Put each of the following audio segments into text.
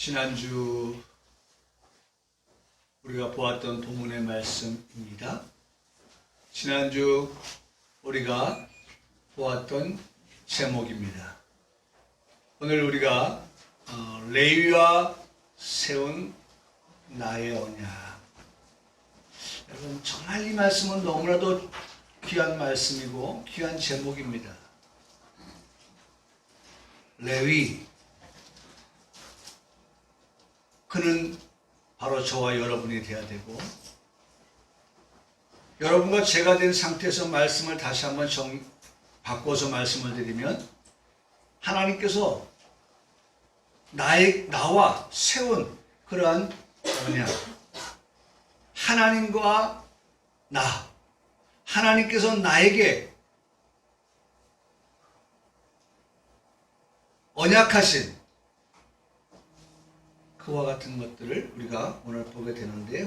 지난주 우리가 보았던 본문의 말씀입니다. 지난주 우리가 보았던 제목입니다. 오늘 우리가 레위와 세운 나의 언약. 여러분, 정말 이 말씀은 너무나도 귀한 말씀이고 귀한 제목입니다. 레위, 그는 바로 저와 여러분이 되어야 되고, 여러분과 제가 된 상태에서 말씀을 다시 한번 바꿔서 말씀을 드리면, 하나님께서 나와 세운 그러한 언약, 하나님과 하나님께서 나에게 언약하신 그와 같은 것들을 우리가 오늘 보게 되는데요.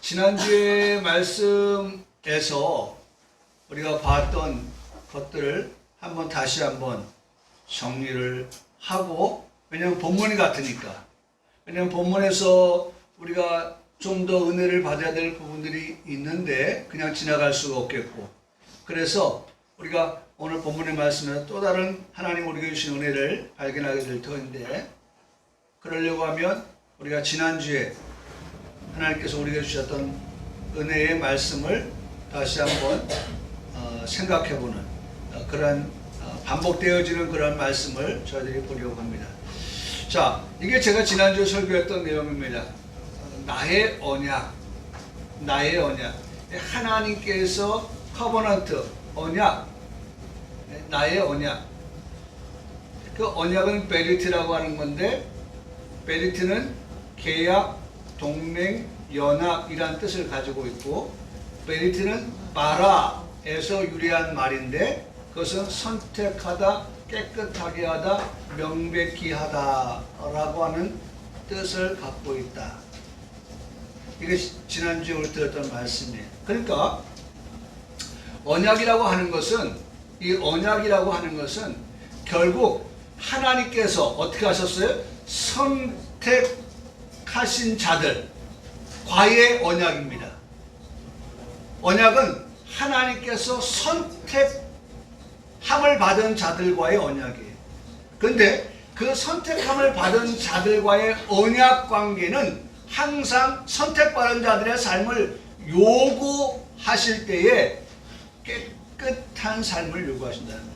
지난주의 말씀에서 우리가 봤던 것들을 다시 한번 정리를 하고, 왜냐하면 본문이 같으니까, 왜냐하면 본문에서 우리가 좀 더 은혜를 받아야 될 부분들이 있는데 그냥 지나갈 수가 없겠고, 그래서 우리가 오늘 본문의 말씀에서 또 다른 하나님 우리에게 주신 은혜를 발견하게 될 터인데, 그러려고 하면 우리가 지난주에 하나님께서 우리에게 주셨던 은혜의 말씀을 다시 한번 생각해보는 그런 반복되어지는 그런 말씀을 저희들이 보려고 합니다. 자, 이게 제가 지난주에 설교했던 내용입니다. 나의 언약. 하나님께서 커버넌트, 언약, 나의 언약. 그 언약은 베리트라고 하는 건데, 베리트는 계약, 동맹, 연합이란 뜻을 가지고 있고, 베리트는 바라에서 유래한 말인데, 그것은 선택하다, 깨끗하게 하다, 명백히 하다 라고 하는 뜻을 갖고 있다. 이게 지난주에 우리 들었던 말씀이에요. 그러니까 언약이라고 하는 것은, 결국 하나님께서 어떻게 하셨어요? 선택하신 자들과의 언약입니다. 언약은 하나님께서 선택함을 받은 자들과의 언약이에요. 그런데 그 선택함을 받은 자들과의 언약 관계는 항상 선택받은 자들의 삶을 요구하실 때에 깨끗한 삶을 요구하신다는 거예요.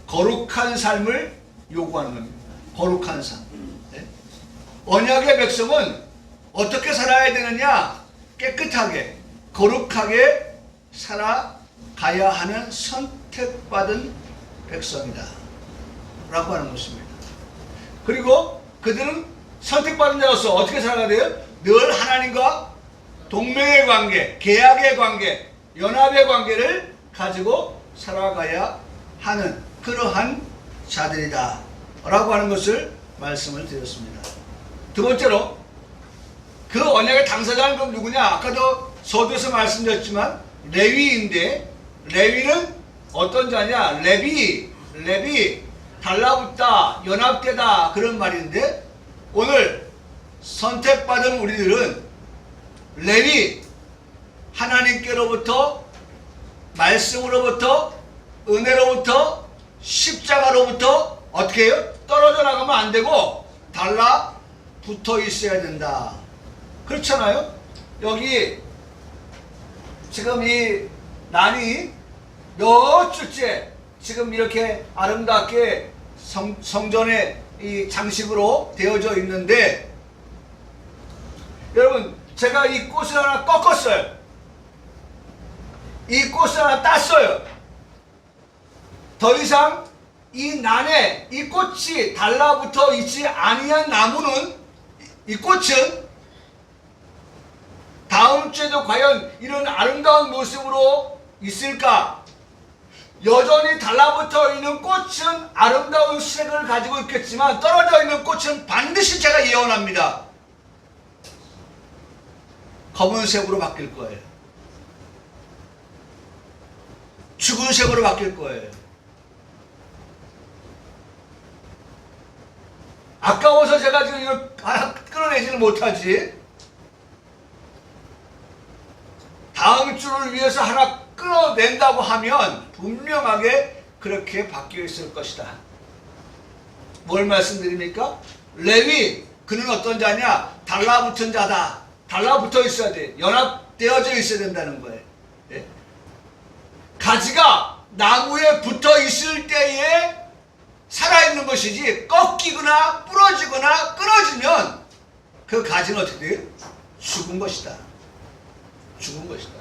거룩한 삶을 요구하는 겁니다. 거룩한 삶. 네? 언약의 백성은 어떻게 살아야 되느냐? 깨끗하게, 거룩하게 살아가야 하는 선택받은 백성이다 라고 하는 것입니다. 그리고 그들은 선택받은 자로서 어떻게 살아가야 돼요? 늘 하나님과 동맹의 관계, 계약의 관계, 연합의 관계를 가지고 살아가야 하는 그러한 자들이다 라고 하는 것을 말씀을 드렸습니다. 두 번째로, 그 언약의 당사자는 그럼 누구냐? 아까도 서두에서 말씀드렸지만 레위인데, 레위는 어떤 자냐? 레위, 달라붙다, 연합되다 그런 말인데, 오늘 선택받은 우리들은 레위, 하나님께로부터, 말씀으로부터, 은혜로부터, 십자가로부터 어떻게 해요? 떨어져 나가면 안 되고 달라붙어 있어야 된다. 그렇잖아요? 여기 지금 이 난이 몇 주째 지금 이렇게 아름답게 성전의 이 장식으로 되어져 있는데, 여러분, 제가 이 꽃을 하나 꺾었어요. 이 꽃을 하나 땄어요. 더 이상 이 난에 이 꽃이 달라붙어 있지 아니한 나무는, 이 꽃은 다음 주에도 과연 이런 아름다운 모습으로 있을까? 여전히 달라붙어 있는 꽃은 아름다운 색을 가지고 있겠지만, 떨어져 있는 꽃은 반드시 제가 예언합니다. 검은색으로 바뀔 거예요. 죽은 색으로 바뀔 거예요. 아까워서 제가 지금 이걸 하나 끊어내지는 못하지. 다음 주를 위해서 하나 끊어낸다고 하면 분명하게 그렇게 바뀌어 있을 것이다. 뭘 말씀드립니까? 레위, 그는 어떤 자냐? 달라붙은 자다. 달라붙어 있어야 돼. 연합되어져 있어야 된다는 거예요. 예? 가지가 나무에 붙어 있을 때에 살아있는 것이지, 꺾이거나 부러지거나 끊어지면 그 가지는 어떻게 돼요? 죽은 것이다. 죽은 것이다.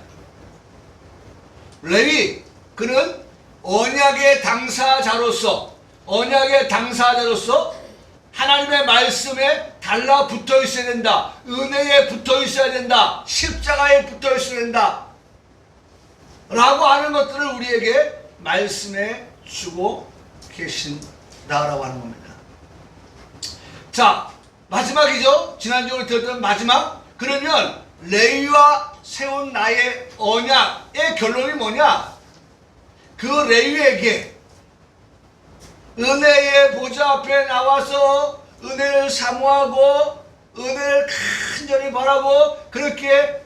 레위, 그는 언약의 당사자로서 하나님의 말씀에 달라붙어 있어야 된다. 은혜에 붙어 있어야 된다. 십자가에 붙어 있어야 된다. 라고 하는 것들을 우리에게 말씀해 주고 계신다라고 하는 겁니다. 자, 마지막이죠. 지난주에 들었던 마지막. 그러면 레위와 세운 나의 언약의 결론이 뭐냐? 그 레위에게 은혜의 보좌 앞에 나와서 은혜를 사모하고 은혜를 간절히 바라고 그렇게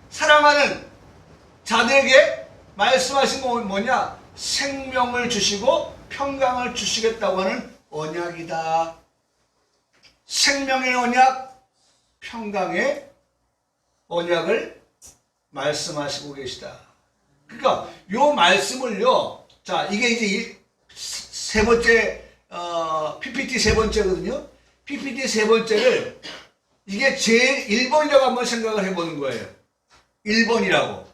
사랑하는 자들에게 말씀하신 건 뭐냐? 생명을 주시고 평강을 주시겠다고 하는 언약이다. 생명의 언약, 평강의 언약을 말씀하시고 계시다. 그러니까 요 말씀을요. 자, 이게 이제 세 번째 PPT 세 번째거든요. PPT 세 번째를 이게 제일 1번이라고 한번 생각을 해보는 거예요. 1번이라고.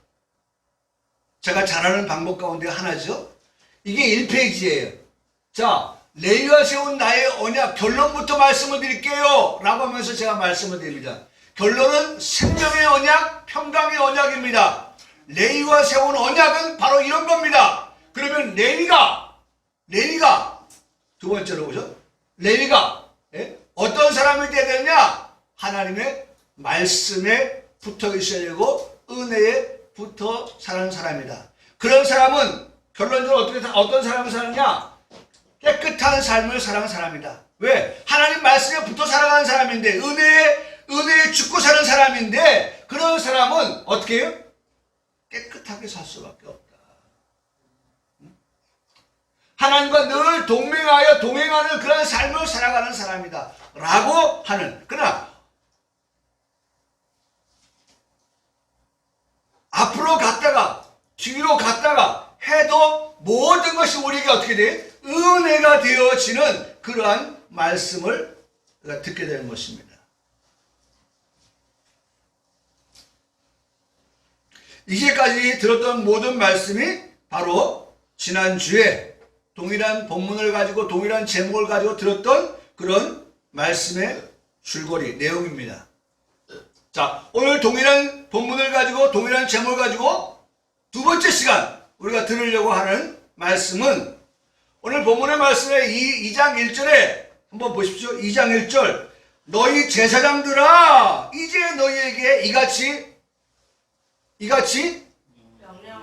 제가 잘하는 방법 가운데 하나죠. 이게 1페이지예요. 자, 레위와 세운 나의 언약 결론부터 말씀을 드릴게요 라고 하면서 제가 말씀을 드립니다. 결론은 생명의 언약, 평강의 언약입니다. 레위와 세운 언약은 바로 이런 겁니다. 그러면 레위가 두 번째로 보죠. 레위가 어떤 사람이 되어야 되느냐? 하나님의 말씀에 붙어 있어야 되고 은혜에 붙어 사는 사람이다. 그런 사람은 결론적으로 어떤 사람을 사느냐? 깨끗한 삶을 살아가는 사람이다. 왜? 하나님 말씀에 붙어 살아가는 사람인데 은혜에 죽고 사는 사람인데 그런 사람은 어떻게 해요? 깨끗하게 살 수밖에 없다. 하나님과 늘 동맹하여 동행하는 그런 삶을 살아가는 사람이다 라고 하는. 그러나 앞으로 갔다가 뒤로 갔다가 해도 모든 것이 우리에게 어떻게 돼? 은혜가 되어지는 그러한 말씀을 듣게 되는 것입니다. 이제까지 들었던 모든 말씀이 바로 지난주에 동일한 본문을 가지고 동일한 제목을 가지고 들었던 그런 말씀의 줄거리 내용입니다. 자, 오늘 동일한 본문을 가지고 동일한 제목을 가지고 두 번째 시간 우리가 들으려고 하는 말씀은 오늘 본문의 말씀의 2장 1절에 한번 보십시오. 2장 1절 너희 제사장들아 이제 너희에게 이같이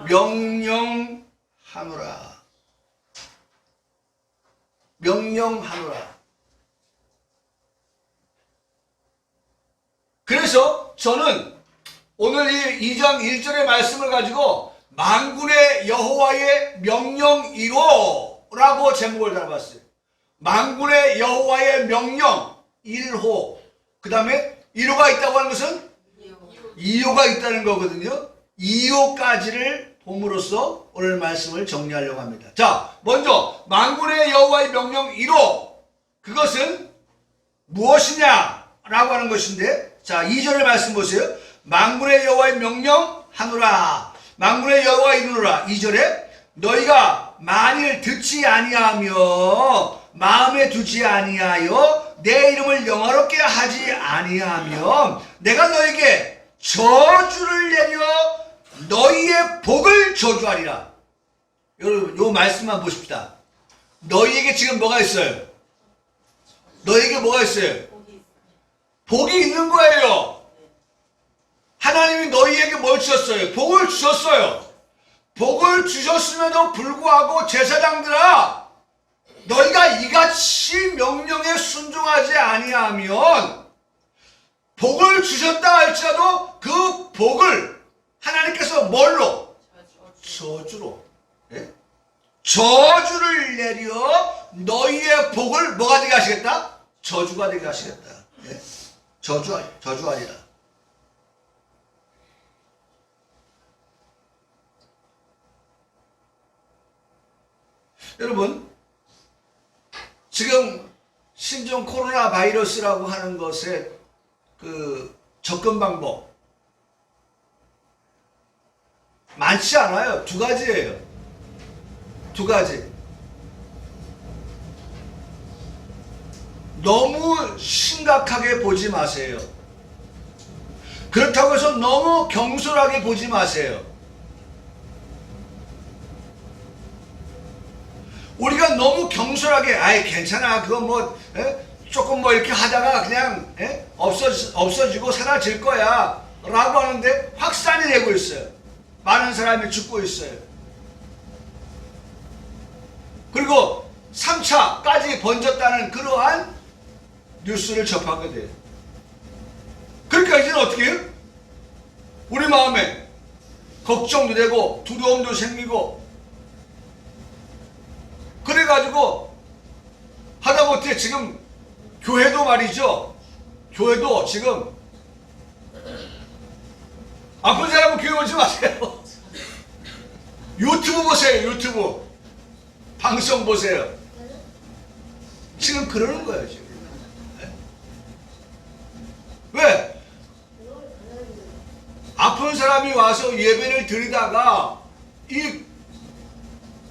명령하노라. 그래서 저는 오늘 이 2장 1절의 말씀을 가지고 만군의 여호와의 명령이로라고 제목을 달아봤어요. 만군의 여호와의 명령 1호. 그 다음에 1호가 있다고 하는 것은 2호가 있다는 거거든요. 2호까지를 봄으로써 오늘 말씀을 정리하려고 합니다. 자, 먼저 만군의 여호와의 명령 1호. 그것은 무엇이냐 라고 하는 것인데, 자 2절의 말씀 보세요. 만군의 여호와의 명령 하노라. 만군의 여호와 이르노라. 2절에 너희가 만일 듣지 아니하며 마음에 두지 아니하여 내 이름을 영화롭게 하지 아니하며 내가 너에게 저주를 내려 너희의 복을 저주하리라. 여러분 요 말씀만 보십시다. 너희에게 지금 뭐가 있어요? 너희에게 뭐가 있어요? 복이 있는 거예요. 하나님이 너희에게 뭘 주셨어요? 복을 주셨어요. 복을 주셨음에도 불구하고 제사장들아 너희가 이같이 명령에 순종하지 아니하면 복을 주셨다 할지라도 그 복을 하나님께서 뭘로? 저주로. 예? 저주를 내려 너희의 복을 뭐가 되게 하시겠다? 저주가 되게 하시겠다. 예? 저주하리라. 여러분, 지금 신종 코로나 바이러스라고 하는 것의 그 접근 방법 많지 않아요. 두 가지예요. 두 가지. 너무 심각하게 보지 마세요. 그렇다고 해서 너무 경솔하게 보지 마세요. 우리가 너무 경솔하게 아이 괜찮아 그거 뭐 조금 뭐 이렇게 하다가 그냥 없어지고 사라질 거야 라고 하는데 확산이 되고 있어요. 많은 사람이 죽고 있어요. 그리고 3차까지 번졌다는 그러한 뉴스를 접하게 돼요. 그러니까 이제는 어떻게 해요? 우리 마음에 걱정도 되고 두려움도 생기고 그래가지고 하다못해 지금 교회도 말이죠. 교회도 지금 아픈 사람은 교회 오지 마세요. 유튜브 보세요. 유튜브 방송 보세요. 지금 그러는 거예요. 지금. 왜? 아픈 사람이 와서 예배를 드리다가 이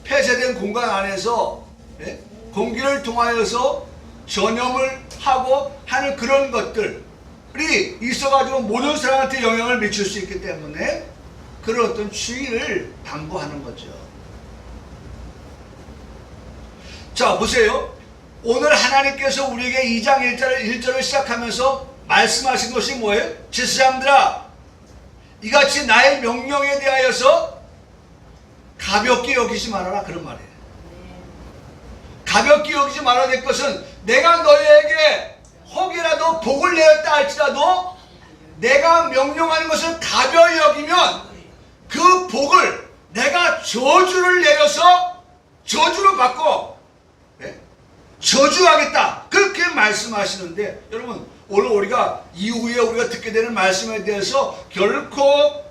폐쇄된 공간 안에서 공기를 통하여서 전염을 하고 하는 그런 것들이 있어가지고 모든 사람한테 영향을 미칠 수 있기 때문에 그런 어떤 주의를 당부하는 거죠. 자, 보세요. 오늘 하나님께서 우리에게 2장 1절을 시작하면서 말씀하신 것이 뭐예요? 제사장들아, 이같이 나의 명령에 대하여서 가볍게 여기지 말아라, 그런 말이에요. 가볍게 여기지 말아야 될 것은 내가 너희에게 혹이라도 복을 내었다 할지라도 내가 명령하는 것을 가벼이 여기면 그 복을 내가 저주를 내려서 저주로 바꿔 저주하겠다, 그렇게 말씀하시는데, 여러분 오늘 우리가 이후에 우리가 듣게 되는 말씀에 대해서 결코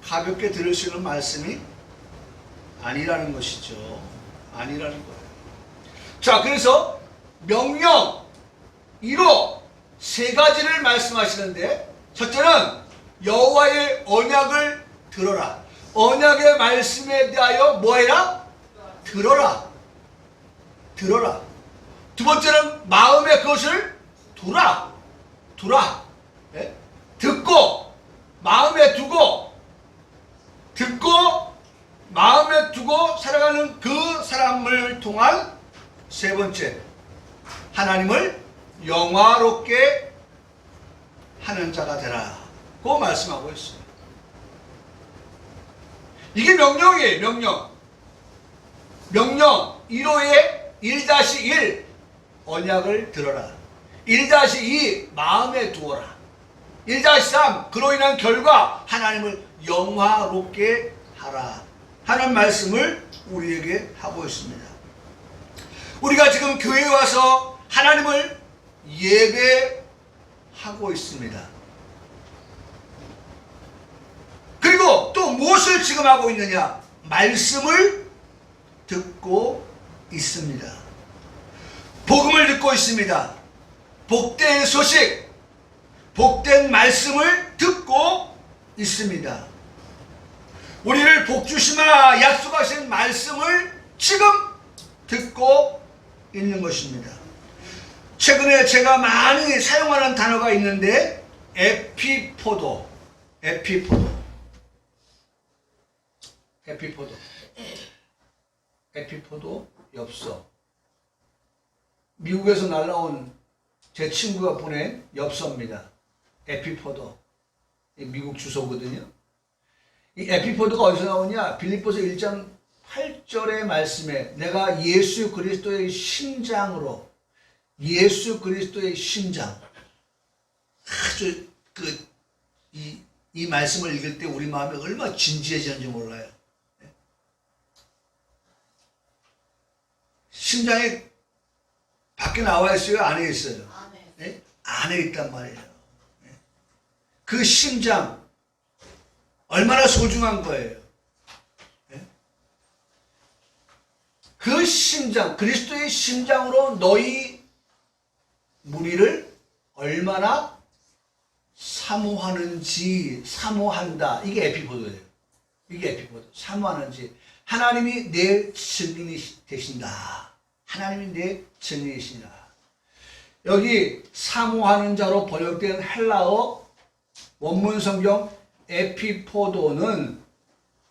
가볍게 들을 수 있는 말씀이 아니라는 것이죠. 아니라는 거예요. 자, 그래서 명령 1호 세 가지를 말씀하시는데, 첫째는 여호와의 언약을 들어라. 언약의 말씀에 대하여 뭐해라? 들어라. 들어라. 두 번째는 마음에 그것을 두라. 두라. 네? 듣고 마음에 두고, 듣고 마음에 두고 살아가는 그 사람을 통한 세 번째, 하나님을 영화롭게 하는 자가 되라고 말씀하고 있어요. 이게 명령이에요. 명령. 명령 1호에 1-1 언약을 들어라. 1-2 마음에 두어라. 1-3 그로 인한 결과 하나님을 영화롭게 하라 하는 말씀을 우리에게 하고 있습니다. 우리가 지금 교회에 와서 하나님을 예배하고 있습니다. 그리고 또 무엇을 지금 하고 있느냐? 말씀을 듣고 있습니다. 복음을 듣고 있습니다. 복된 소식, 복된 말씀을 듣고 있습니다. 우리를 복주시마 약속하신 말씀을 지금 듣고 있는 것입니다. 최근에 제가 많이 사용하는 단어가 있는데 에피포도, 에피포도, 에피포도, 에피포도 엽서. 미국에서 날라온 제 친구가 보낸 엽서입니다. 에피포도. 미국 주소거든요. 이 에피포도가 어디서 나오냐? 빌립보서 1장 8절의 말씀에 내가 예수 그리스도의 심장으로 예수 그리스도의 심장. 아주 이 말씀을 읽을 때 우리 마음이 얼마나 진지해지는지 몰라요. 심장이 밖에 나와 있어요? 안에 있어요? 네? 안에 있단 말이에요. 그 심장 얼마나 소중한 거예요. 그 심장, 그리스도의 심장으로 너희 무리를 얼마나 사모하는지, 사모한다. 이게 에피포도예요. 이게 에피포도. 사모하는지. 하나님이 내 증인이 되신다. 하나님이 내 증인이시다. 여기 사모하는 자로 번역된 헬라어 원문 성경 에피포도는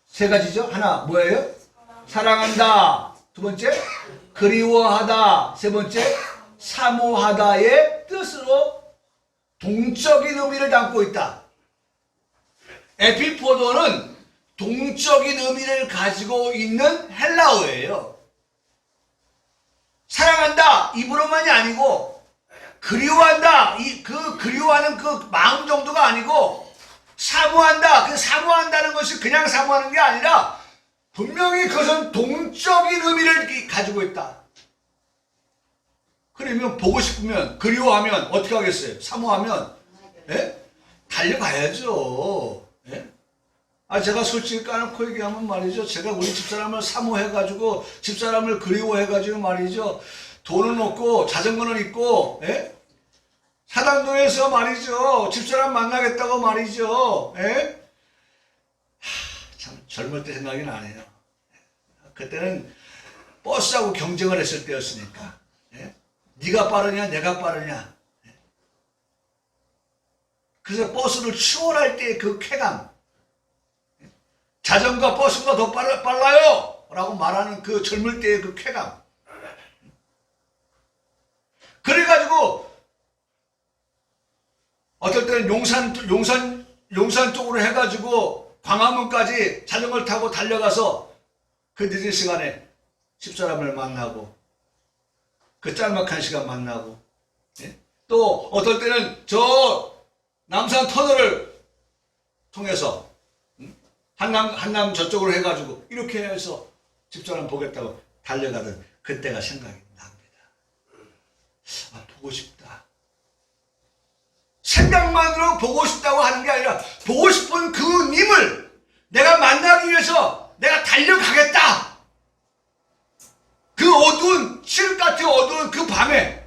세 가지죠. 하나 뭐예요? 사랑한다. 두 번째 그리워하다. 세 번째 사모하다의 뜻으로 동적인 의미를 담고 있다. 에피포도는 동적인 의미를 가지고 있는 헬라어예요. 사랑한다 입으로만이 아니고 그리워한다 그 그리워하는 그 마음 정도가 아니고 사모한다 그 사모한다는 것이 그냥 사모하는 게 아니라 분명히 그것은 동적인 의미를 가지고 있다. 그러면 보고 싶으면 그리워하면 어떻게 하겠어요? 사모하면 달려가야죠. 제가 솔직히 까놓고 얘기하면 말이죠. 제가 우리 집사람을 사모해가지고 집사람을 그리워해가지고 말이죠. 돈은 없고 자전거는 있고 사당동에서 말이죠. 집사람 만나겠다고 말이죠. 참 젊을 때 생각이 나네요. 그때는 버스하고 경쟁을 했을 때였으니까. 네가 빠르냐 내가 빠르냐. 그래서 버스를 추월할 때의 그 쾌감. 자전거 버스보다 더 빨라요 라고 말하는 그 젊을 때의 그 쾌감. 그래가지고 어떨 때는 용산 쪽으로 해가지고 광화문까지 자전거를 타고 달려가서 그 늦은 시간에 집사람을 만나고 그 짤막한 시간 만나고 또 어떨 때는 저 남산 터널을 통해서 한남 저쪽으로 해가지고 이렇게 해서 집사람 보겠다고 달려가던 그때가 생각이 납니다. 보고 싶다. 생각만으로 보고 싶다고 하는 게 아니라 보고 싶은 그 님을 내가 만나기 위해서 내가 달려가겠다. 그 어두운 칠흑같이 어두운 그 밤에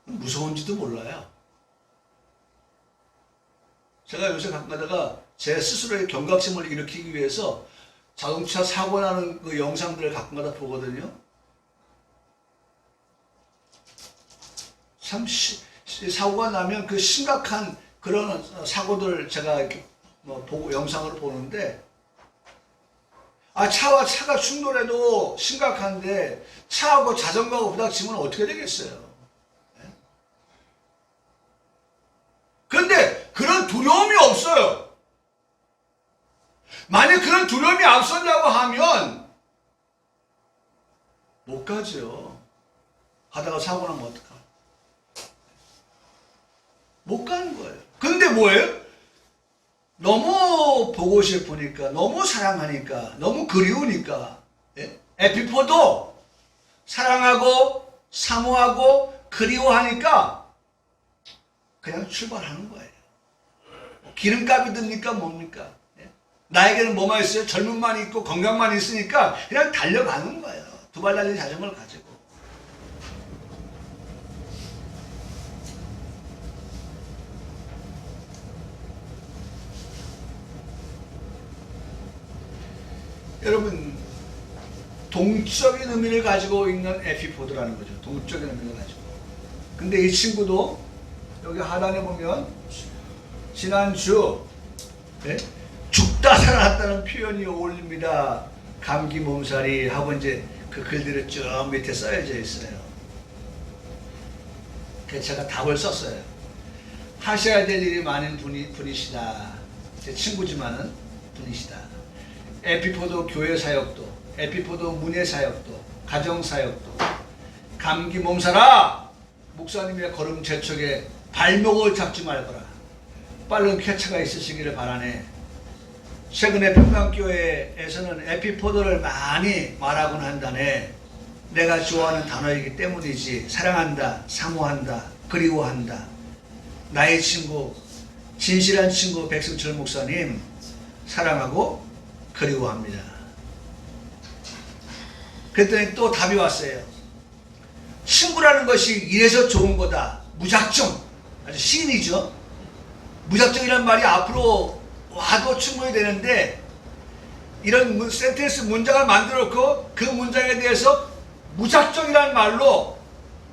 무서운지도 몰라요. 제가 요새 가끔가다가 제 스스로의 경각심을 일으키기 위해서 자동차 사고 나는 그 영상들을 가끔가다 보거든요. 참 사고가 나면 그 심각한 그런 사고들 제가 이렇게 보고 영상으로 보는데 차와 차가 충돌해도 심각한데 차하고 자전거하고 부닥치면 어떻게 되겠어요? 그런데 그런 두려움이 없어요. 만약 그런 두려움이 앞선다고 하면 못 가죠. 가다가 사고 나면 어떡하? 못 가는 거예요. 근데 뭐예요? 너무 보고 싶으니까, 너무 사랑하니까, 너무 그리우니까 에피포도 사랑하고 사모하고 그리워하니까 그냥 출발하는 거예요. 기름값이 듭니까 뭡니까? 나에게는 뭐만 있어요? 젊음만 있고 건강만 있으니까 그냥 달려가는 거예요. 두 발 달린 자전거를 가지고. 여러분, 동적인 의미를 가지고 있는 에피포드라는 거죠. 동적인 의미를 가지고. 근데 이 친구도 여기 하단에 보면 지난주 죽다 살아났다는 표현이 어울립니다. 감기 몸살이 하고 이제 그 글들이 쭉 밑에 써져 있어요. 그래서 제가 답을 썼어요. 하셔야 될 일이 많은 분이시다. 제 친구지만은 분이시다. 에피포도 교회 사역도, 에피포도 문예 사역도, 가정사역도, 감기 몸살아 목사님의 걸음 재촉에 발목을 잡지 말거라. 빠른 쾌차가 있으시기를 바라네. 최근에 평강교회에서는 에피포도를 많이 말하곤 한다네. 내가 좋아하는 단어이기 때문이지. 사랑한다, 사모한다, 그리워한다. 나의 친구, 진실한 친구 백승철 목사님 사랑하고 그리워합니다. 그랬더니 또 답이 왔어요. 친구라는 것이 이래서 좋은 거다. 무작정. 아주 시인이죠. 무작정이란 말이 앞으로 와도 충분히 되는데, 이런 센텐스 문장을 만들어 놓고 그 문장에 대해서 무작정이란 말로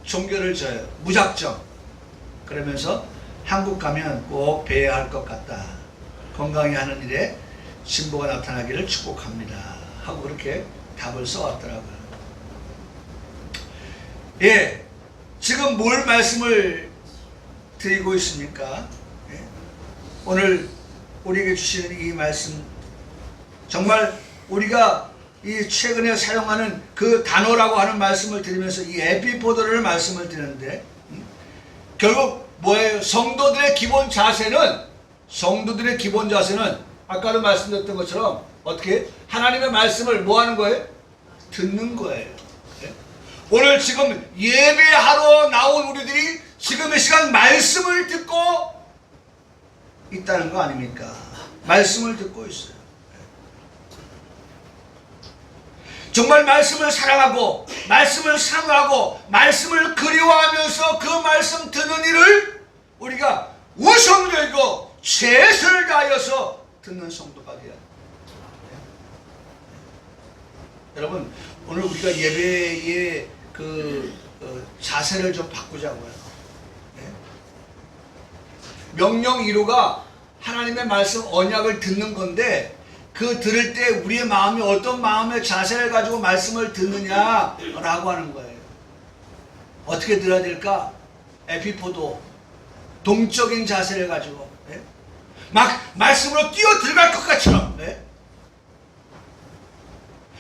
종교를 져요. 무작정. 그러면서 한국 가면 꼭 배워야 할 것 같다. 건강히 하는 일에 진보가 나타나기를 축복합니다. 하고 그렇게 답을 써왔더라고요. 예, 지금 뭘 말씀을 드리고 있습니까? 예? 오늘 우리에게 주시는 이 말씀, 정말 우리가 이 최근에 사용하는 그 단어라고 하는 말씀을 드리면서 이 에피포도를 말씀을 드리는데, 결국 뭐예요? 성도들의 기본 자세는 아까도 말씀드렸던 것처럼 어떻게? 하나님의 말씀을 뭐 하는 거예요? 듣는 거예요. 네? 오늘 지금 예배하러 나온 우리들이 지금 이 시간 말씀을 듣고 있다는 거 아닙니까? 말씀을 듣고 있어요. 정말 말씀을 사랑하고 말씀을 사모하고 말씀을 그리워하면서 그 말씀 듣는 일을 우리가 우선으로 여기고 최선을 다하여서 듣는 성도가 되어야 합니다. 여러분, 오늘 우리가 예배의 그 자세를 좀 바꾸자고요. 명령 1호가 하나님의 말씀 언약을 듣는 건데, 그 들을 때 우리의 마음이 어떤 마음의 자세를 가지고 말씀을 듣느냐라고 하는 거예요. 어떻게 들어야 될까? 에피포도, 동적인 자세를 가지고, 예? 막 말씀으로 뛰어 들어갈 것 같처럼, 예?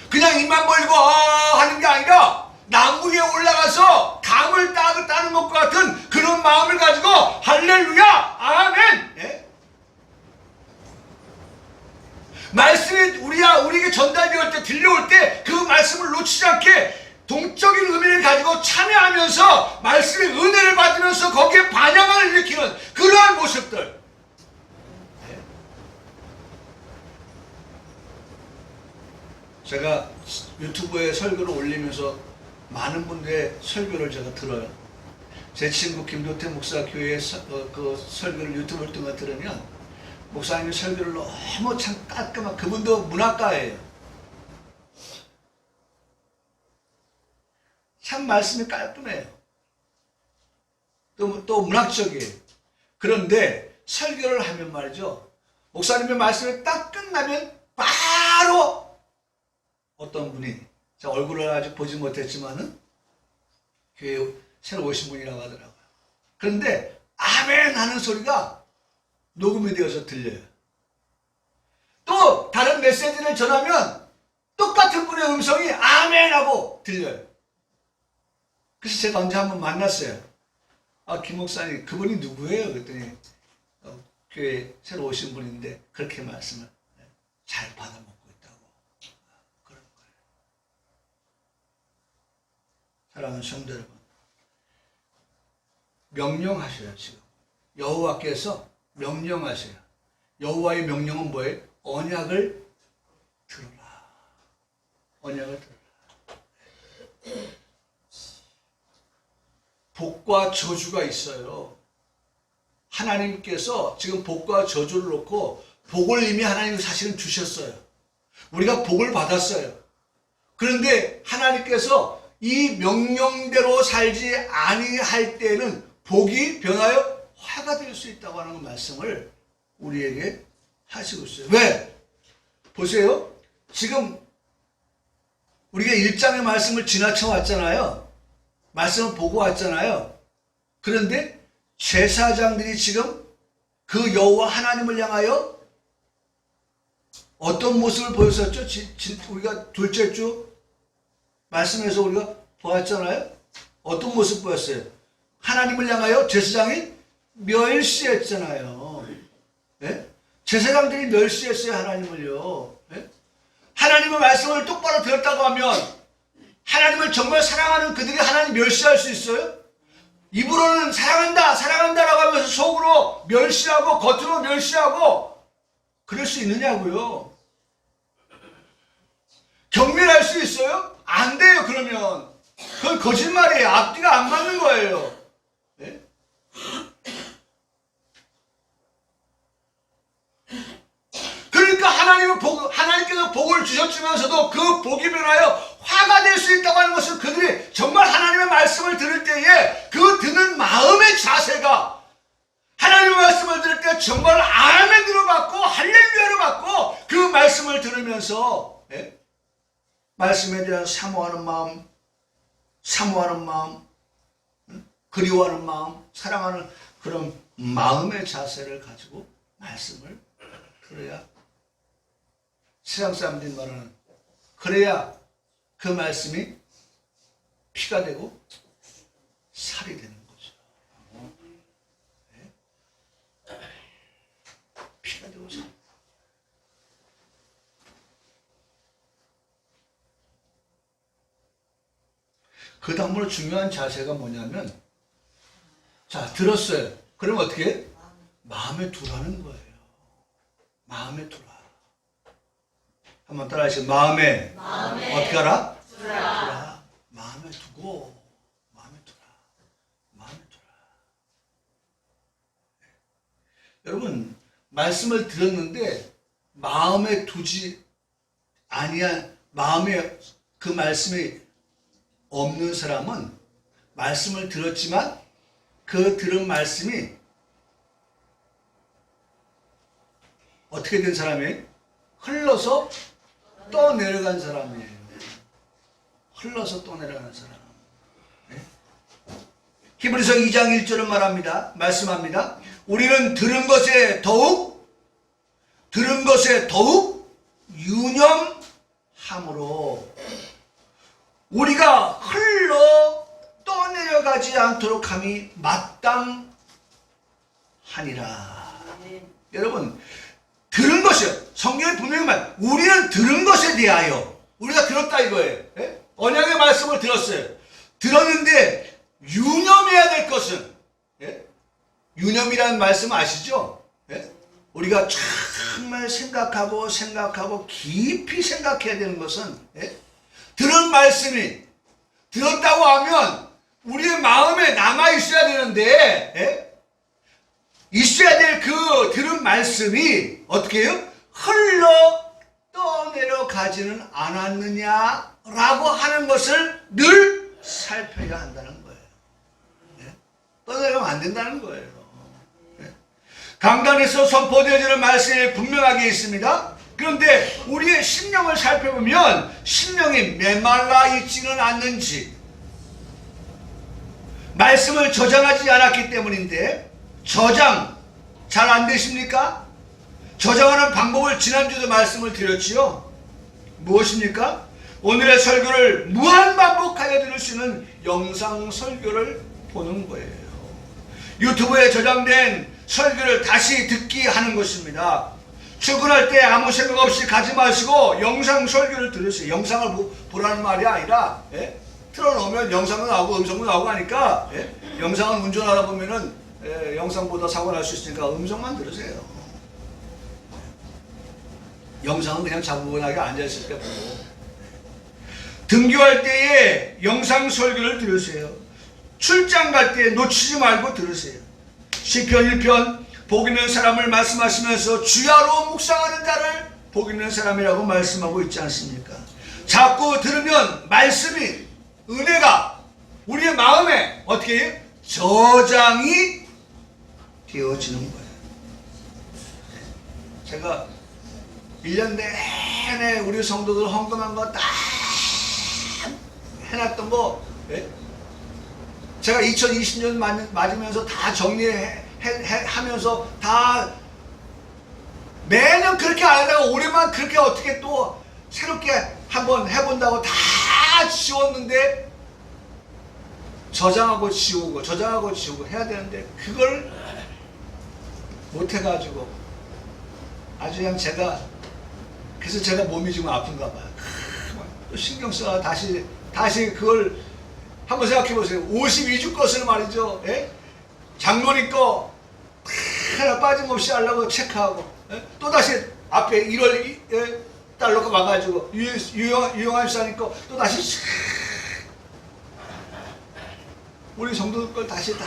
그냥 입만 벌리고 하는 게 아니라 나무 위에 올라가서 감을 따는 것과 같은 그런 마음을 가지고 할렐루야, 아멘. 예? 말씀이 우리에게 전달되어 때, 들려올 때 그 말씀을 놓치지 않게 동적인 의미를 가지고 참여하면서 말씀의 은혜를 받으면서 거기에 반향을 일으키는 그러한 모습들. 제가 유튜브에 설교를 올리면서 많은 분들의 설교를 제가 들어요. 제 친구 김도태 목사 교회의 그 설교를 유튜브를 통해 들으면 목사님의 설교를 너무 참 깔끔한, 그분도 문학가예요. 참 말씀이 깔끔해요. 또 문학적이에요. 그런데 설교를 하면 말이죠, 목사님의 말씀이 딱 끝나면 바로 어떤 분이, 제가 얼굴을 아직 보지 못했지만은 교회 새로 오신 분이라고 하더라고요. 그런데 아멘 하는 소리가 녹음이 되어서 들려요. 또 다른 메시지를 전하면 똑같은 분의 음성이 아멘 하고 들려요. 그래서 제가 언제 한번 만났어요. 김 목사님, 그분이 누구예요? 그랬더니 교회 새로 오신 분인데 그렇게 말씀을 잘 받아먹고 있다고. 그런 거예요. 사랑하는 성도 여러분, 명령하셔요. 지금 여호와께서 명령하세요. 여호와의 명령은 뭐예요? 언약을 들으라. 언약을 들으라. 복과 저주가 있어요. 하나님께서 지금 복과 저주를 놓고, 복을 이미 하나님 사실은 주셨어요. 우리가 복을 받았어요. 그런데 하나님께서 이 명령대로 살지 아니할 때는 복이 변하여 화가 될 수 있다고 하는 말씀을 우리에게 하시고 있어요. 왜? 보세요. 지금 우리가 1장의 말씀을 지나쳐 왔잖아요. 말씀을 보고 왔잖아요. 그런데 제사장들이 지금 그 여호와 하나님을 향하여 어떤 모습을 보였었죠? 우리가 둘째 주 말씀에서 우리가 보았잖아요. 어떤 모습 보였어요? 하나님을 향하여 제사장이 멸시했잖아요. 예? 제사장들이 멸시했어요, 하나님을요. 예? 하나님의 말씀을 똑바로 들었다고 하면 하나님을 정말 사랑하는 그들이 하나님 멸시할 수 있어요? 입으로는 사랑한다, 사랑한다라고 하면서 속으로 멸시하고 겉으로 멸시하고 그럴 수 있느냐고요. 경멸할 수 있어요? 안 돼요. 그러면 그건 거짓말이에요. 앞뒤가 안 맞는 거예요. 네? 그러니까 하나님께서 복을 주셨지만서도 그 복이 변하여 화가 될 수 있다고 하는 것은 그들이 정말 하나님의 말씀을 들을 때에 그 듣는 마음의 자세가 하나님의 말씀을 들을 때 정말 아멘으로 받고 할렐루야로 받고 그 말씀을 들으면서 말씀에 대한 사모하는 마음, 그리워하는 마음, 사랑하는 그런 마음의 자세를 가지고 말씀을 들어야 세상 사람들이 말하는 그래야 그 말씀이 피가 되고 살이 되는 거죠. 피가 되고 살. 그 다음으로 중요한 자세가 뭐냐면, 자, 들었어요. 그럼 어떻게 해? 마음에 두라는 거예요. 마음에 두라. 한번 따라하시죠. 마음에 어떻게 하라? 두라. 마음에 두고, 마음에 두라. 마음에 두라. 여러분, 말씀을 들었는데 마음에 두지 아니한, 마음에 그 말씀이 없는 사람은 말씀을 들었지만 그 들은 말씀이 어떻게 된 사람이에요? 흘러서 떠내려간 사람이에요. 흘러서 떠내려가는 사람. 네? 히브리서 2장 1절은 말합니다. 말씀합니다. 우리는 들은 것에 더욱 유념함으로 우리가 흘러 떠내려가지 않도록 함이 마땅하니라. 여러분, 들은 것이요. 성경에 분명히 말, 우리는 들은 것에 대하여, 우리가 들었다 이거예요. 예? 언약의 말씀을 들었어요. 들었는데 유념해야 될 것은, 예? 유념이라는 말씀 아시죠? 예? 우리가 정말 생각하고 깊이 생각해야 되는 것은, 예? 들은 말씀이 들었다고 하면 우리의 마음에 남아 있어야 되는데, 예? 있어야 될 그 들은 말씀이 어떻게 해요? 흘러 떠내려가지는 않았느냐라고 하는 것을 늘 살펴야 한다는 거예요. 예? 떠내려가면 안 된다는 거예요. 예? 강단에서 선포되어지는 말씀이 분명하게 있습니다. 그런데 우리의 심령을 살펴보면 심령이 메말라 있지는 않는지, 말씀을 저장하지 않았기 때문인데, 저장 잘 안 되십니까? 저장하는 방법을 지난주도 말씀을 드렸지요. 무엇입니까? 오늘의 설교를 무한 반복하여 들을 수 있는 영상 설교를 보는 거예요. 유튜브에 저장된 설교를 다시 듣기 하는 것입니다. 출근할 때 아무 생각 없이 가지 마시고 영상 설교를 들으세요. 영상을 보라는 말이 아니라, 예? 틀어놓으면 영상도 나오고 음성도 나오고 하니까, 예? 영상은 운전하다 보면은 영상보다 사고 날 수 있으니까 음성만 들으세요. 영상은 그냥 차분하게 앉아있을 때 보고, 등교할 때에 영상 설교를 들으세요. 출장 갈 때 놓치지 말고 들으세요. 시편 1편 복 있는 사람을 말씀하시면서 주야로 묵상하는 자를 복 있는 사람이라고 말씀하고 있지 않습니까? 자꾸 들으면 말씀이, 은혜가 우리의 마음에 어떻게 해요? 저장이 되어지는 거예요. 제가 1년 내내 우리 성도들 헌금한 거 다 해놨던 거, 예? 제가 2020년 맞으면서 다 정리하면서 다 매년 그렇게 안 하다가 올해만 그렇게 어떻게 또 새롭게 한번 해본다고 다 다 지웠는데 저장하고 지우고 해야 되는데 그걸 못해가지고 아주 그냥 그래서 제가 몸이 지금 아픈가 봐요. 또 신경 써 다시 그걸 한번 생각해 보세요. 52주 것을 말이죠. 예? 장로님 거 하나 빠짐없이 하려고 체크하고, 예? 또 다시 앞에 1월 달러가 와가지고 유영한 집사님 거 또 다시 우리 성도 걸 다시 다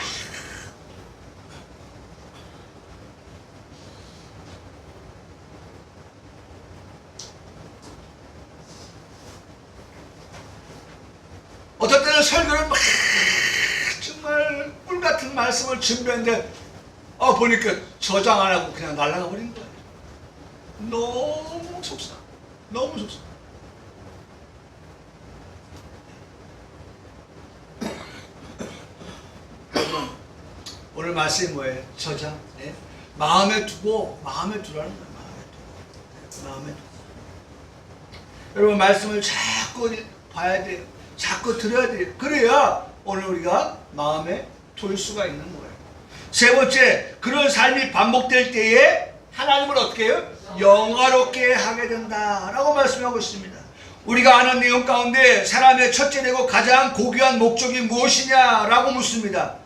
어떨 때는 설교를 막 정말 꿀같은 말씀을 준비했는데 보니까 저장 안 하고 그냥 날아가 버린 거예요. 너무 속상. 오늘 말씀이 뭐예요? 저장. 예? 마음에 두라는 거예요. 마음에 두고. 여러분 말씀을 자꾸 봐야 돼요. 자꾸 들어야 돼요. 그래야 오늘 우리가 마음에 둘 수가 있는 거예요. 세 번째, 그런 삶이 반복될 때에 하나님을 어떻게 해요? 영화롭게 하게 된다라고 말씀하고 있습니다. 우리가 아는 내용 가운데 사람의 첫째 되고 가장 고귀한 목적이 무엇이냐라고 묻습니다.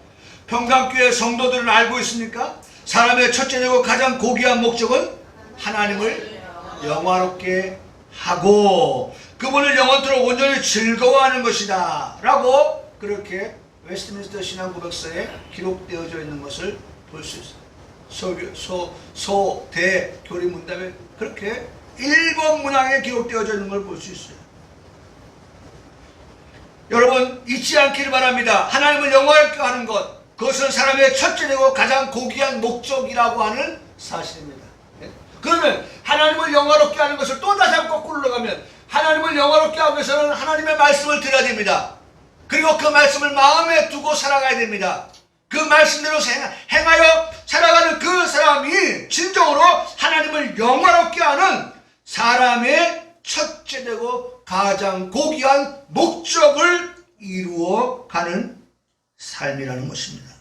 평강교회 성도들은 알고 있습니까? 사람의 첫째 되고 가장 고귀한 목적은 하나님을 영화롭게 하고 그분을 영원토록 온전히 즐거워하는 것이다 라고 그렇게 웨스트민스터 신앙고백서에 기록되어져 있는 것을 볼 수 있어요. 소대교리 문답에 그렇게 1번 문항에 기록되어져 있는 걸 볼 수 있어요. 여러분 잊지 않기를 바랍니다. 하나님을 영화롭게 하는 것, 그것은 사람의 첫째 되고 가장 고귀한 목적이라고 하는 사실입니다. 그러면 하나님을 영화롭게 하는 것을 또다시 한번 거꾸로 올라가면 하나님을 영화롭게 하기 위해서는 하나님의 말씀을 들어야 됩니다. 그리고 그 말씀을 마음에 두고 살아가야 됩니다. 그 말씀대로 행하여 살아가는 그 사람이 진정으로 하나님을 영화롭게 하는 사람의 첫째 되고 가장 고귀한 목적을 이루어 가는 삶이라는 것입니다.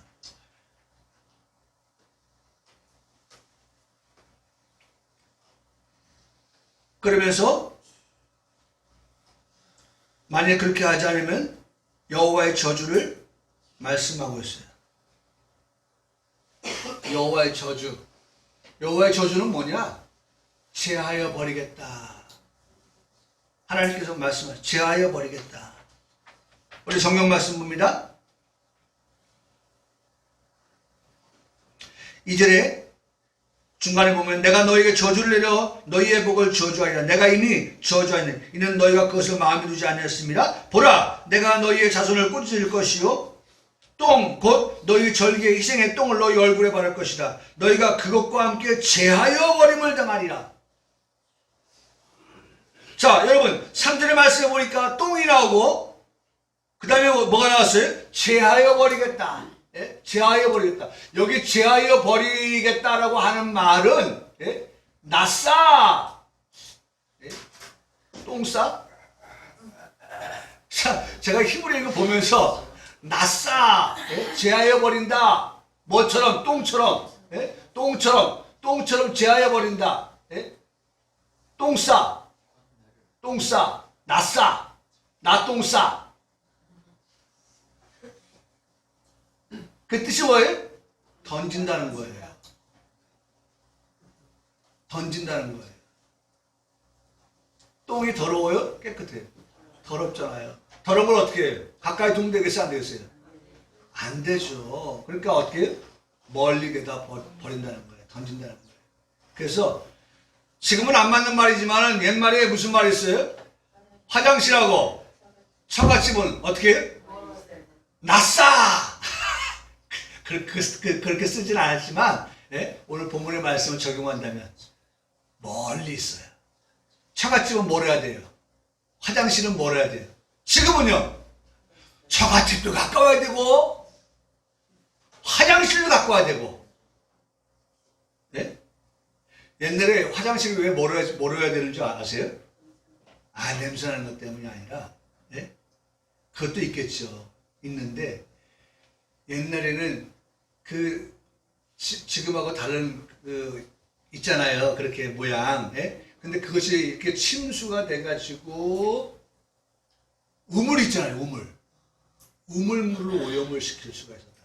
그러면서 만약 그렇게 하지 않으면 여호와의 저주를 말씀하고 있어요. 여호와의 저주. 여호와의 저주는 뭐냐? 제하여 버리겠다. 하나님께서 말씀하세요. 제하여 버리겠다. 우리 성경 말씀 봅니다. 2절에 중간에 보면 내가 너에게 저주를 내려 너희의 복을 저주하리라. 내가 이미 저주하니 이는 너희가 그것을 마음에 두지 아니했습니다. 보라 내가 너희의 자손을 꾸짖을 것이요 똥 곧 너희 절기의 희생의 똥을 너희 얼굴에 바를 것이다. 너희가 그것과 함께 제하여 버림을 당하리라. 자 여러분 3절의 말씀에 보니까 똥이 나오고 그 다음에 뭐가 나왔어요? 제하여 버리겠다. 예? 제하여 버리겠다. 여기 제하여 버리겠다라고 하는 말은 예? 낫싸 예? 똥싸? 자, 제가 히브리 이거 보면서 낫싸 예? 제하여 버린다. 뭐처럼 똥처럼 예? 똥처럼 제하여 버린다. 예? 똥싸 낫싸 나똥싸. 그 뜻이 뭐예요? 던진다는 거예요. 던진다는 거예요. 똥이 더러워요? 깨끗해요? 더럽잖아요. 더러운 걸 어떻게 해요? 가까이 두면 되겠어요? 안 되겠어요? 안 되죠. 그러니까 어떻게 해요? 멀리 게다 버린다는 거예요. 던진다는 거예요. 그래서 지금은 안 맞는 말이지만 옛말에 무슨 말이 있어요? 화장실하고 처갓집은 어떻게 해요? 낫싸! 그렇게 쓰진 않았지만 예? 오늘 본문의 말씀을 적용한다면 멀리 있어요. 처갓집은 뭘 해야 돼요? 화장실은 뭘 해야 돼요? 지금은요 처갓집도 가까워야 되고 화장실도 가까워야 되고 예? 옛날에 화장실을 왜 멀어야 되는 줄 아세요? 냄새나는 것 때문이 아니라 예? 그것도 있겠죠. 있는데 옛날에는 지금하고 다른 있잖아요. 그렇게 모양. 예? 근데 그것이 이렇게 침수가 돼가지고 우물 있잖아요. 우물물로 오염을 시킬 수가 있었다는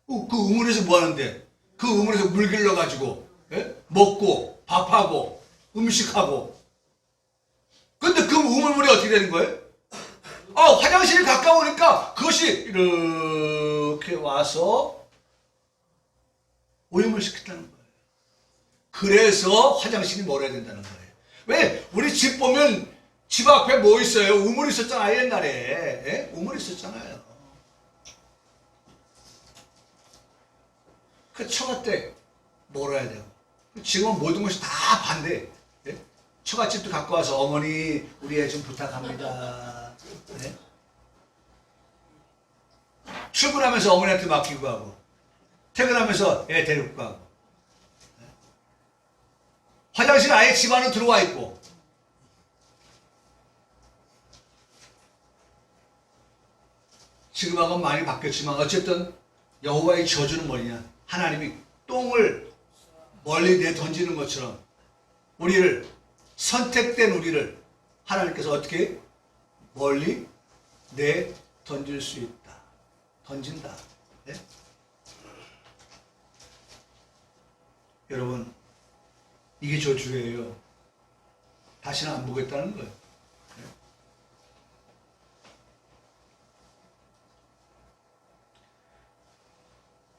거예요. 그 우물에서 뭐 하는데? 그 우물에서 물 길러가지고 예? 먹고 밥하고 음식하고. 근데 그 우물물이 어떻게 되는 거예요? 화장실이 가까우니까 그것이 이렇게 와서 오염을 시켰다는 거예요. 그래서 화장실이 멀어야 된다는 거예요. 왜? 우리 집 보면 집 앞에 뭐 있어요? 우물 있었잖아요, 옛날에. 예? 우물 있었잖아요. 그 처갓댁 멀어야 되고. 지금은 모든 것이 다 반대. 예? 처갓집도 갖고 와서 어머니 우리 애 좀 부탁합니다. 예? 출근하면서 어머니한테 맡기고 가고 퇴근하면서 애 데리고 가고 예? 화장실 아예 집 안으로 들어와 있고. 지금하고는 많이 바뀌었지만 어쨌든 여호와의 저주는 뭐냐? 하나님이 똥을 멀리 내던지는 것처럼 우리를, 선택된 우리를 하나님께서 어떻게 멀리 내던질 수 있다. 던진다. 예? 여러분, 이게 저주예요. 다시는 안 보겠다는 거예요. 예?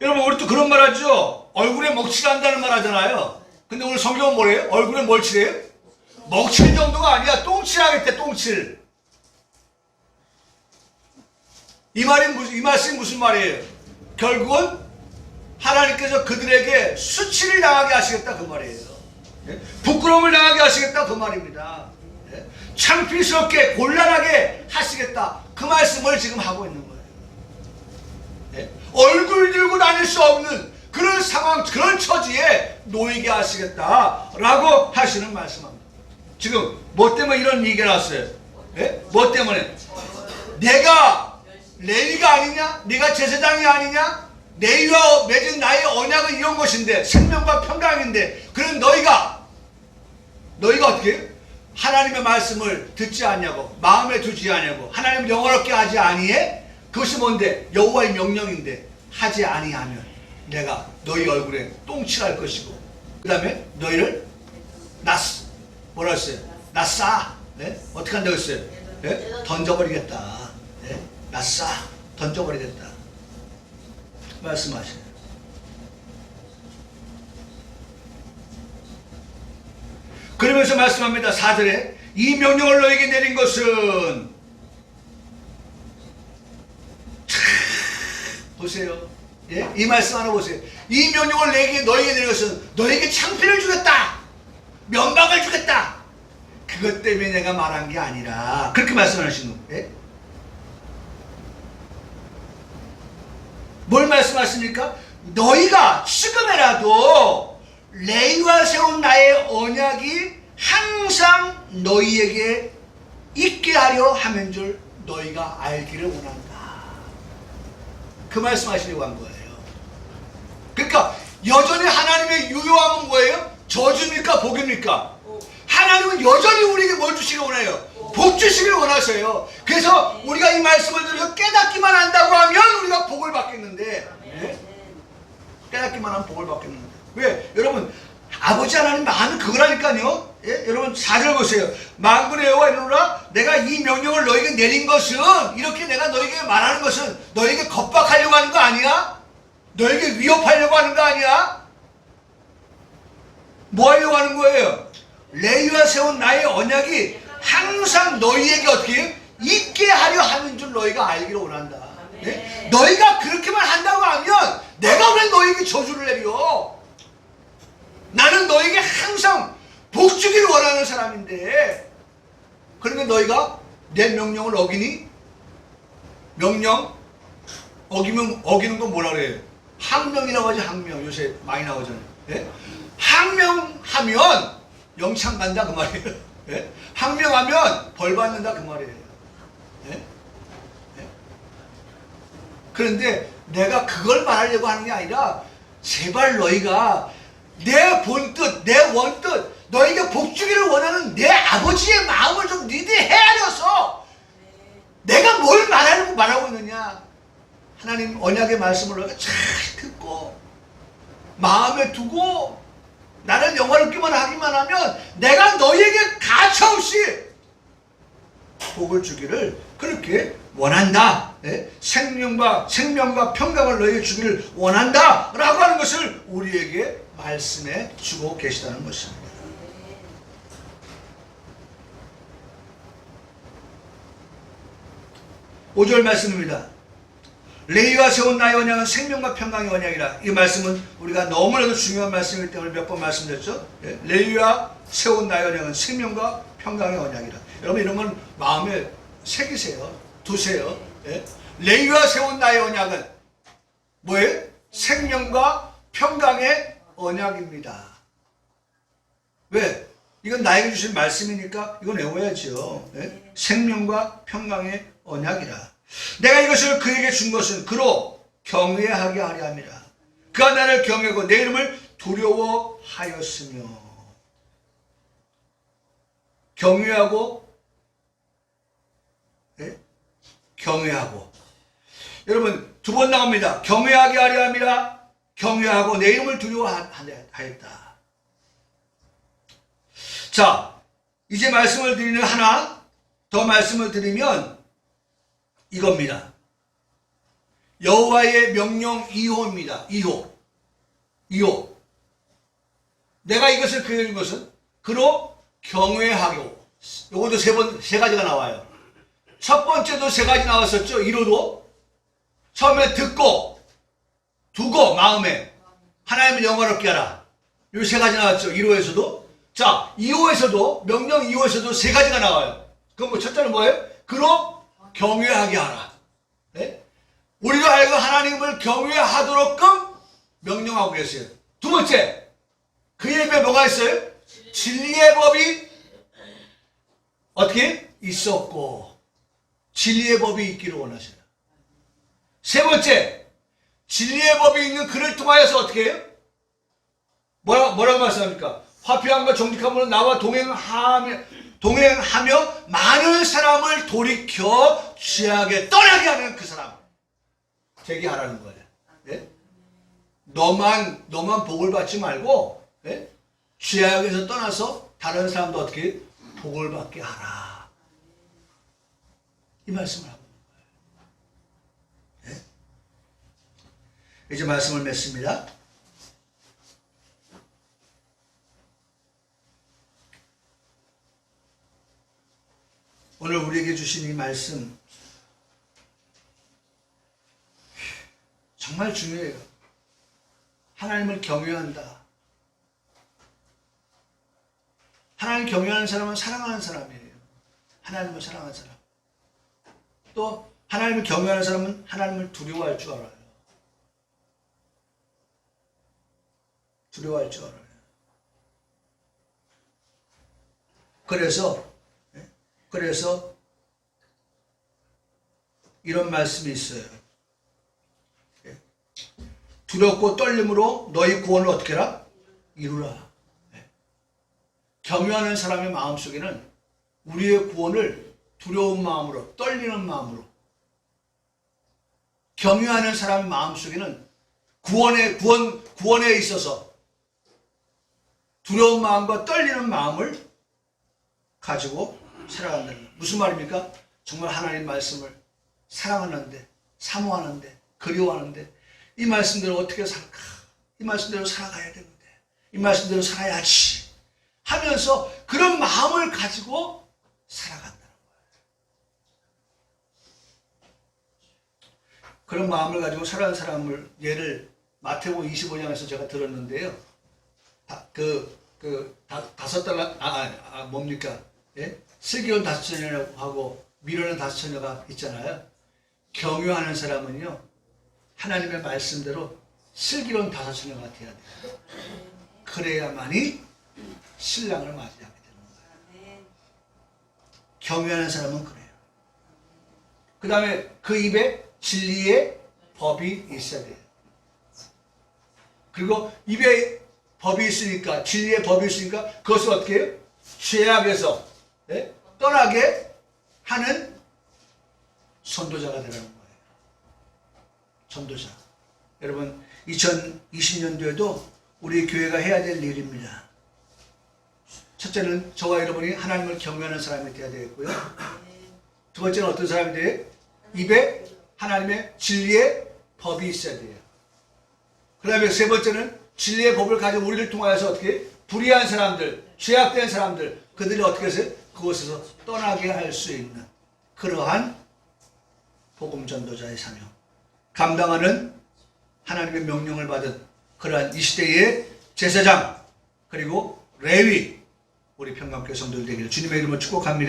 여러분, 우리 또 그런 말 하죠. 얼굴에 먹칠한다는 말 하잖아요. 근데 오늘 성경은 뭐래요? 얼굴에 뭘 칠해요? 먹칠 정도가 아니야. 똥칠하겠대, 똥칠. 이 말씀이 무슨 말이에요? 결국은 하나님께서 그들에게 수치를 당하게 하시겠다, 그 말이에요. 예? 부끄러움을 당하게 하시겠다, 그 말입니다. 예? 창피스럽게, 곤란하게 하시겠다, 그 말씀을 지금 하고 있는 거예요. 예? 얼굴 들고 다닐 수 없는 그런 상황, 그런 처지에 놓이게 하시겠다라고 하시는 말씀입니다. 지금 뭐 때문에 이런 얘기가 나왔어요? 예? 뭐 때문에? 내가 레위가 아니냐? 네가 제사장이 아니냐? 레위와 맺은 나의 언약은 이런 것인데, 생명과 평강인데, 그런 너희가 어떻게 해요? 하나님의 말씀을 듣지 않냐고, 마음에 두지 않냐고, 하나님을 영원롭게 하지 아니해? 그것이 뭔데? 여호와의 명령인데 하지 아니하면 내가 너희 얼굴에 똥칠할 것이고, 그 다음에 너희를 뭐라 했어요? 낯싸. 네? 어떻게 한다고 했어요? 네? 던져버리겠다. 네? 낯싸. 던져버리겠다. 말씀하시네요. 그러면서 말씀합니다. 4절에 이 명령을 너에게 내린 것은, 보세요. 예? 이 말씀 하나 보세요. 이 명령을 너에게 내린 것은 너에게 창피를 주겠다, 면박을 주겠다, 그것 때문에 내가 말한 게 아니라, 그렇게 말씀하시는 거예요. 예? 뭘 말씀하십니까? 너희가 지금이라도 레위와 세운 나의 언약이 항상 너희에게 있게 하려 하는 줄 너희가 알기를 원한다. 그 말씀하시려고 한 거예요. 그러니까 여전히 하나님의 유효함은 뭐예요? 저주입니까? 복입니까? 하나님은 여전히 우리에게 뭘 주시길 원해요? 복 주시길 원하세요. 그래서 우리가 이 말씀을 들으며 깨닫기만 한다고 하면 우리가 복을 받겠는데, 네? 깨닫기만 하면 복을 받겠는데, 왜? 여러분, 아버지 하나님 마음이 그거라니까요. 예? 여러분 4절 보세요. 만군의 여호와 이르노라, 내가 이 명령을 너에게 내린 것은, 이렇게 내가 너에게 말하는 것은 너에게 겁박하려고 하는 거 아니야? 너에게 위협하려고 하는 거 아니야? 뭐 하려고 하는 거예요? 레위와 세운 나의 언약이 항상 너희에게 어떻게 있게 하려 하는 줄 너희가 알기를 원한다. 네? 너희가 그렇게만 한다고 하면 내가 왜 너희에게 저주를 내려? 나는 너희에게 항상 복 주기를 원하는 사람인데, 그러면 너희가 내 명령을 어기니? 명령 어기는 건 뭐라 그래요? 항명이라고 하지. 항명 요새 많이 나오잖아요. 예? 항명하면 영창 간다 그 말이에요. 예? 항명하면 벌 받는다 그 말이에요. 예? 예? 그런데 내가 그걸 말하려고 하는 게 아니라 제발 너희가 내 본뜻, 내 원뜻, 너희가 복주기를 원하는 내 아버지의 마음을 좀 니들이 헤아려서 내가 뭘 말하고 있느냐. 하나님 언약의 말씀을 너희가 잘 듣고 마음에 두고 나를 영화롭기만 하기만 하면 내가 너희에게 가차없이 복을 주기를 그렇게 원한다. 네? 생명과 평강을 너희에게 주기를 원한다 라고 하는 것을 우리에게 말씀해 주고 계시다는 것입니다. 5절 말씀입니다. 레위가 세운 나의 언약은 생명과 평강의 언약이라. 이 말씀은 우리가 너무나도 중요한 말씀이기 때문에 몇 번 말씀드렸죠. 레위가 세운 나의 언약은 생명과 평강의 언약이라. 여러분 이런 건 마음에 새기세요. 두세요. 레위가 세운 나의 언약은 뭐예요? 생명과 평강의 언약입니다. 왜? 이건 나에게 주신 말씀이니까 이건 외워야죠. 생명과 평강의 언약이라. 내가 이것을 그에게 준 것은 그로 경외하게 하려 함이라. 그가 나를 경외하고 내 이름을 두려워하였으며. 경외하고 경외하고. 여러분 두 번 나옵니다. 경외하게 하려 함이라. 경외하고 내 이름을 두려워하였다. 자, 이제 말씀을 드리는 하나 더 말씀을 드리면 이겁니다. 여호와의 명령 2호입니다. 2호. 내가 이것을 그에게 준 것은 그로 경외하고. 요것도 세 가지가 나와요. 첫 번째도 세 가지 나왔었죠. 1호도 처음에 듣고 두고 마음에 하나님을 영화롭게 하라. 요 세 가지 나왔죠. 1호에서도. 자, 2호에서도 명령 2호에서도 세 가지가 나와요. 그럼 첫째는 뭐예요? 그로 경외하게 하라. 네? 우리가 알고 하나님을 경외하도록끔 명령하고 계세요. 두 번째, 그의 입에 뭐가 있어요? 진리의 법이 어떻게? 있었고 진리의 법이 있기를 원하세요. 세 번째, 진리의 법이 있는 그를 통하여서 어떻게 해요? 뭐라고 말씀합니까? 화평함과 정직함으로 나와 동행하며 많은 사람을 돌이켜 죄악에 떠나게 하는 그 사람 되게 하라는 거예요. 예? 너만 복을 받지 말고 죄악에서 떠나서 다른 사람도 어떻게 복을 받게 하라. 이 말씀을 하고 있는 거예요. 이제 말씀을 맺습니다. 오늘 우리에게 주신 이 말씀 정말 중요해요. 하나님을 경외한다. 하나님 경외하는 사람은 사랑하는 사람이에요. 하나님을 사랑하는 사람. 또 하나님을 경외하는 사람은 하나님을 두려워할 줄 알아요. 두려워할 줄 알아요. 그래서 이런 말씀이 있어요. 두렵고 떨림으로 너희 구원을 어떻게 해라? 이루라. 경외하는 사람의 마음속에는 우리의 구원을 두려운 마음으로, 떨리는 마음으로, 경외하는 사람의 마음속에는 구원에 있어서 두려운 마음과 떨리는 마음을 가지고 살아간다는 거예요. 무슨 말입니까? 정말 하나님 말씀을 사랑하는데, 사모하는데, 그리워하는데 이 말씀대로 어떻게 살까? 이 말씀대로 살아가야 되는데, 이 말씀대로 살아야지 하면서 그런 마음을 가지고 살아간다는 거예요. 그런 마음을 가지고 살아가는 사람을 예를 마태복음 25장에서 제가 들었는데요. 다섯 달러 뭡니까? 예? 슬기로운 5처녀라고 하고 미련한 5처녀가 있잖아요. 경유하는 사람은요, 하나님의 말씀대로 슬기로운 5처녀가 돼야 돼요. 그래야만이 신랑을 맞이하게 되는 거예요. 경외하는 사람은 그래요. 그 다음에 그 입에 진리의 법이 있어야 돼요. 그리고 입에 법이 있으니까, 진리의 법이 있으니까 그것을 어떻게 해요? 죄악에서 떠나게 하는 선도자가 되라는 거예요. 선도자. 여러분 2020년도에도 우리 교회가 해야 될 일입니다. 첫째는 저와 여러분이 하나님을 경외하는 사람이 되어야 되겠고요. 두 번째는 어떤 사람이 돼요? 입에 하나님의 진리의 법이 있어야 돼요. 그 다음에 세 번째는 진리의 법을 가지고 우리를 통하여서 어떻게 불의한 사람들, 죄악된 사람들, 그들이 어떻게 해서 그곳에서 떠나게 할 수 있는 그러한 복음 전도자의 사명, 감당하는 하나님의 명령을 받은 그러한 이 시대의 제사장 그리고 레위, 우리 평강교회 성도들 되기를 주님의 이름으로 축복합니다.